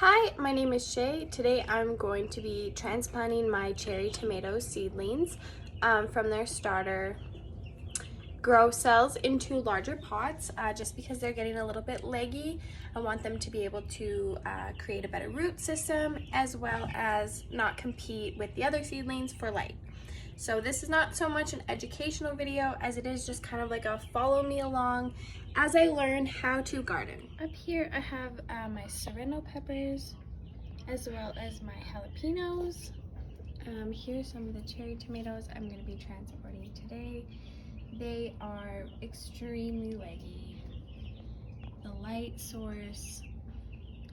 Hi, my name is Shay. Today I'm going to be transplanting my cherry tomato seedlings from their starter grow cells into larger pots just because they're getting a little bit leggy. I want them to be able to create a better root system as well as not compete with the other seedlings for light. So this is not so much an educational video as it is just kind of like a follow me along as I learn how to garden. Up here I have my serrano peppers as well as my jalapenos. Here's some of the cherry tomatoes I'm going to be transporting today. They are extremely leggy. The light source,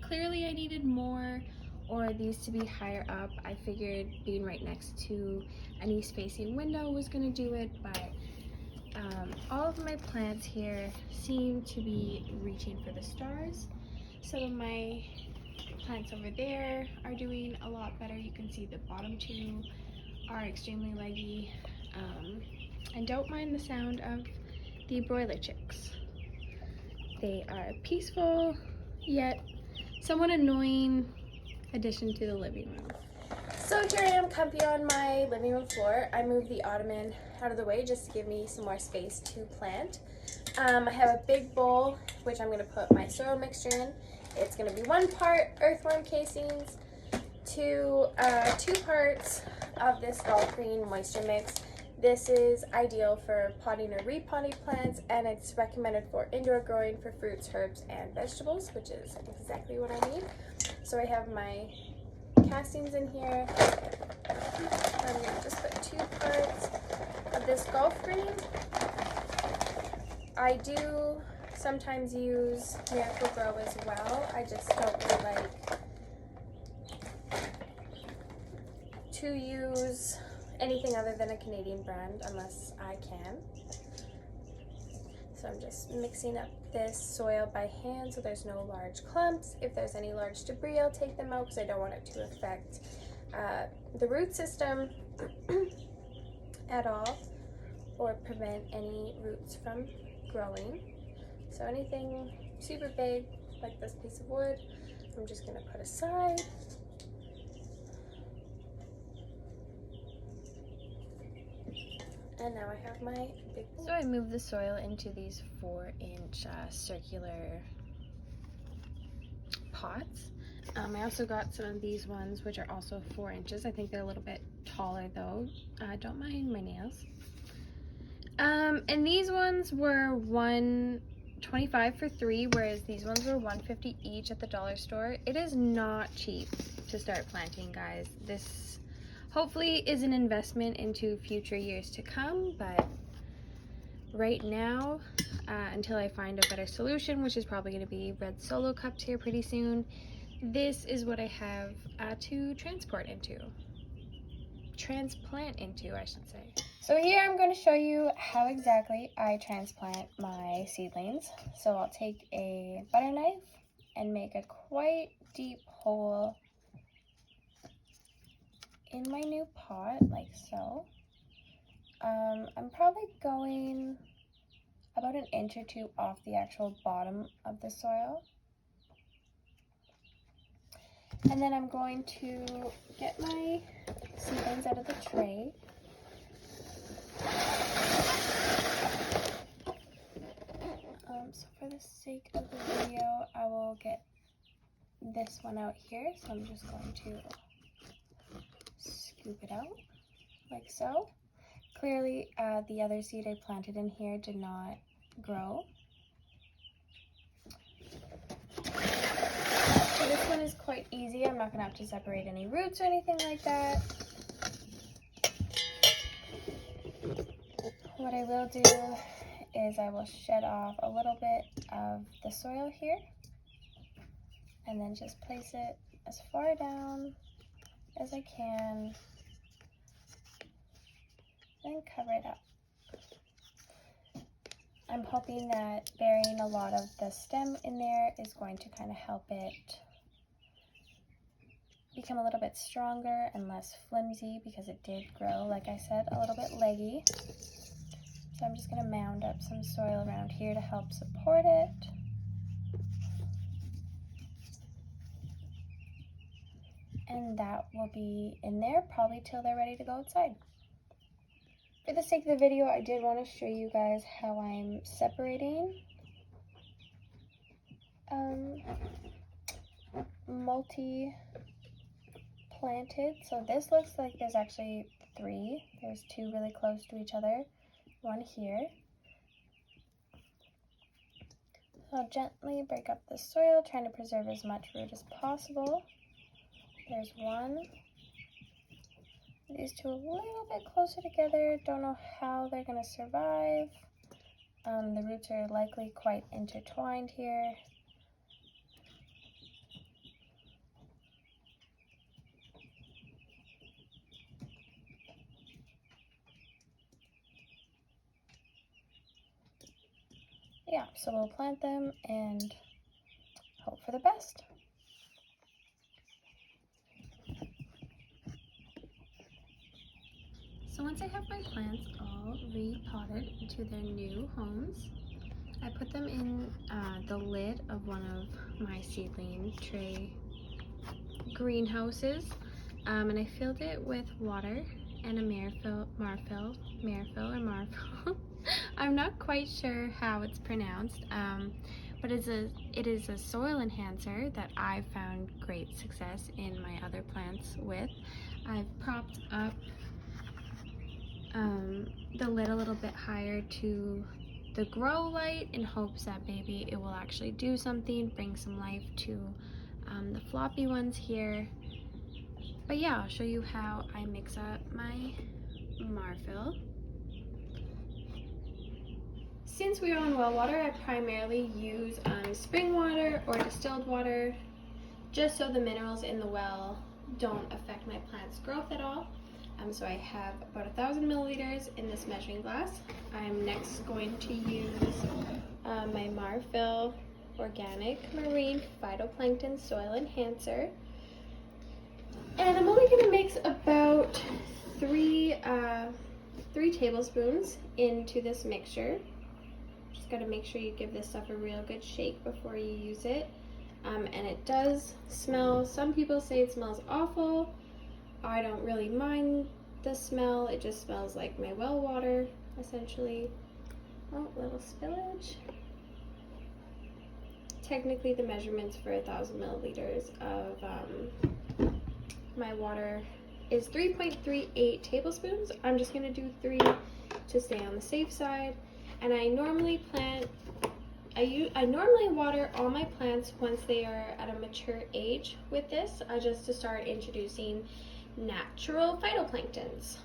clearly I needed more or these to be higher up. I figured being right next to an east facing window was going to do it, but all of my plants here seem to be reaching for the stars. Some of my plants over there are doing a lot better. You can see the bottom two are extremely leggy. And don't mind the sound of the broiler chicks. They are a peaceful yet somewhat annoying addition to the living room. So here I am comfy on my living room floor. I moved the ottoman out of the way just to give me some more space to plant. I have a big bowl which I'm going to put my soil mixture in. It's going to be 1 part earthworm casings, 2 parts of this golf green moisture mix. This is ideal for potting or repotting plants, and it's recommended for indoor growing for fruits, herbs, and vegetables, which is exactly what I need. So I have my castings in here. I'm going to just put 2 parts of this golf green. I do sometimes use Miracle Grow as well. I just don't really like to use anything other than a Canadian brand unless I can. So I'm just mixing up this soil by hand so there's no large clumps. If there's any large debris, I'll take them out because I don't want it to affect the root system at all or prevent any roots from growing. So anything super big like this piece of wood, I'm just going to put aside. And now I have my big bowl. So I moved the soil into these 4-inch circular pots. I also got some of these ones which are also 4 inches. I think they're a little bit taller though. Don't mind my nails. And these ones were $1.25 for 3, whereas these ones were $1.50 each at the dollar store. It is not cheap to start planting, guys. This hopefully is an investment into future years to come, but right now, until I find a better solution, which is probably going to be red solo cups here pretty soon, this is what I have to transplant into, I should say. So here I'm going to show you how exactly I transplant my seedlings. So I'll take a butter knife and make a quite deep hole in my new pot, like so. I'm probably going about 1 inch or 2 off the actual bottom of the soil. And then I'm going to get my seedlings out of the tray. So for the sake of the video, I will get this one out here. So I'm just going to scoop it out like so. Clearly, the other seed I planted in here did not grow. So this one is quite easy. I'm not going to have to separate any roots or anything like that. What I will do is I will shed off a little bit of the soil here and then just place it as far down as I can and cover it up. I'm hoping that burying a lot of the stem in there is going to kind of help it become a little bit stronger and less flimsy because it did grow, like I said, a little bit leggy. So I'm just going to mound up some soil around here to help support it. and that will be in there probably till they're ready to go outside. For the sake of the video, I did want to show you guys how I'm separating multi-planted. So this looks like there's actually 3. There's 2 really close to each other, 1 here. So I'll gently break up the soil, trying to preserve as much root as possible. There's 1. These 2 a little bit closer together. Don't know how they're going to survive. The roots are likely quite intertwined here. Yeah, so we'll plant them and hope for the best. So once I have my plants all repotted into their new homes, I put them in the lid of one of my seedling tray greenhouses, and I filled it with water and a Marfil. I'm not quite sure how it's pronounced, but it is a soil enhancer that I've found great success in my other plants with. I've propped up the lid a little bit higher to the grow light in hopes that maybe it will actually do something, bring some life to the floppy ones here. But yeah, I'll show you how I mix up my Marfil. Since we are on well water, I primarily use spring water or distilled water, just so the minerals in the well don't affect my plant's growth at all. So I have about 1,000 milliliters in this measuring glass. I'm next going to use my Marfil Organic Marine Phytoplankton Soil Enhancer. And I'm only going to mix about 3 tablespoons into this mixture. Just got to make sure you give this stuff a real good shake before you use it. And it does smell, some people say it smells awful. I don't really mind the smell. It just smells like my well water, essentially. Oh, little spillage. Technically, the measurements for 1,000 milliliters of my water is 3.38 tablespoons. I'm just going to do 3 to stay on the safe side. And I normally water all my plants once they are at a mature age with this, just to start introducing natural phytoplanktons.